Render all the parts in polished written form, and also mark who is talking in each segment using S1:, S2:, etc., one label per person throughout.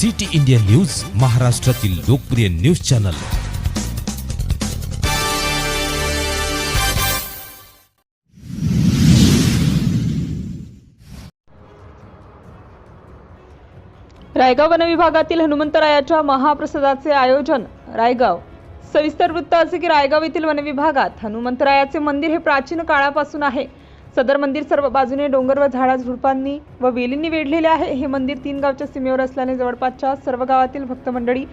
S1: City India news, महाराष्ट्रातील लोकप्रिय news channel.
S2: Raigaon one विभागातील हनुमंतरायाच्या महाप्रसादाचे आयोजन रायगाव। सविस्तर वृत्त असे की रायगाव येथील वन विभागात हनुमंतरायाचे मंदिर हे प्राचीन काळापासून आहे। सदर मंदिर सर्व बाजूने डोंगर व झाडाझुडपांनी व वेलींनी वेढलेले आहे। हे मंदिर 3 गावच्या सीमेवर असल्याने जवळपासच्या सर्व गावातील भक्त मंडळी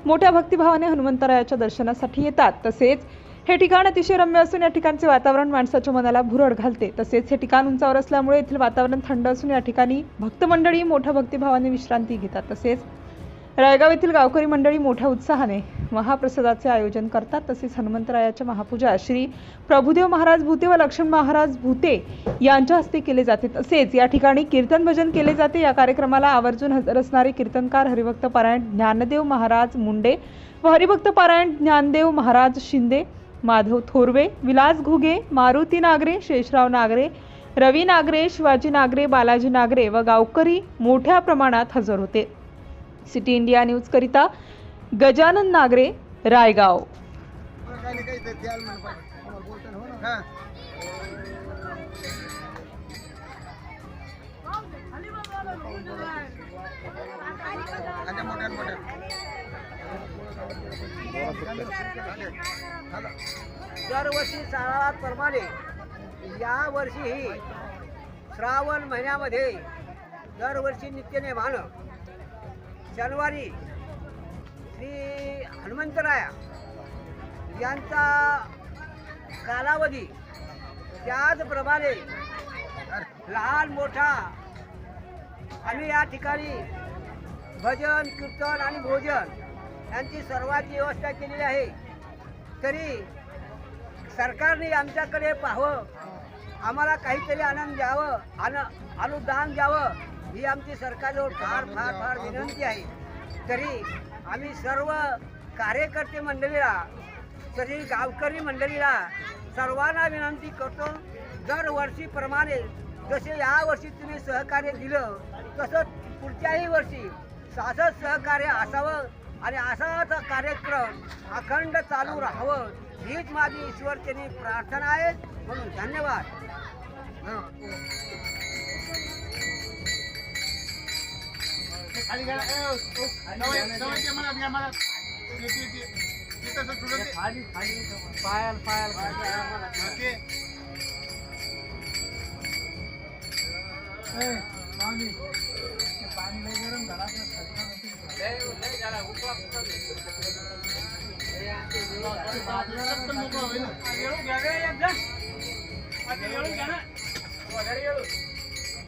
S2: मोठ्या भक्तिभावाने हनुमंतरायाच्या दर्शनासाठी येतात। तसेच हे ठिकाण अतिशय रम्य असून या ठिकाणचे वातावरण माणसाच्या मनाला भुरळ घालते। तसेच हे ठिकाण उंचावर असल्यामुळे येथील वातावरण थंड असून या ठिकाणी भक्त मंडळी मोठ्या भक्तिभावाने विश्रांती घेतात। तसेच रायगाव येथील गावकरी मंडळी मोठ्या उत्साहाने महाप्रसादाचे आयोजन करतात। तसेच हनुमंतरायाच्या महापूजा श्री प्रभुदेव महाराज भूते व लक्ष्मण महाराज भूते यांच्या हस्ते केले जाते। तसेच या ठिकाणी कीर्तन भजन केले जाते। या कार्यक्रमाला आवर्जून हजर असणारे कीर्तनकार हरिभक्त पारायण ज्ञानदेव महाराज मुंडे व हरिभक्त पारायण ज्ञानदेव महाराज शिंदे, माधव थोरवे, विलास घुगे, मारुती नागरे, शेषराव नागरे, रवी नागरे, शिवाजी नागरे, बालाजी नागरे व गावकरी मोठ्या प्रमाणात हजर होते। सिटी इंडिया न्यूज करिता गजानन नागरे, रायगाव।
S3: दरवर्षी प्रमाणे या वर्षीही श्रावण महिन्यामध्ये दरवर्षी नित्यनेमानं शनिवारी श्री हनुमंतराया यांचा कालावधी त्याचप्रमाणे लहान मोठा आम्ही या ठिकाणी भजन कीर्तन आणि भोजन यांची सर्वांची व्यवस्था केलेली आहे। तरी सरकारने आमच्याकडे पाहावं, आम्हाला काहीतरी आनंद द्यावं, अनुदान द्यावं ही आमची सरकारजवळ फार फार फार विनंती आहे। तरी आम्ही सर्व कार्यकर्ते मंडळीला, तरी गावकरी मंडळीला सर्वांना विनंती करतो, दरवर्षीप्रमाणे जसे या वर्षी तुम्ही सहकार्य दिलं तसंच पुढच्याही वर्षी असंच सहकार्य असावं आणि असाच कार्यक्रम अखंड चालू राहावं हीच माझी ईश्वरचरणी प्रार्थना आहे। म्हणून धन्यवाद।
S4: पाणी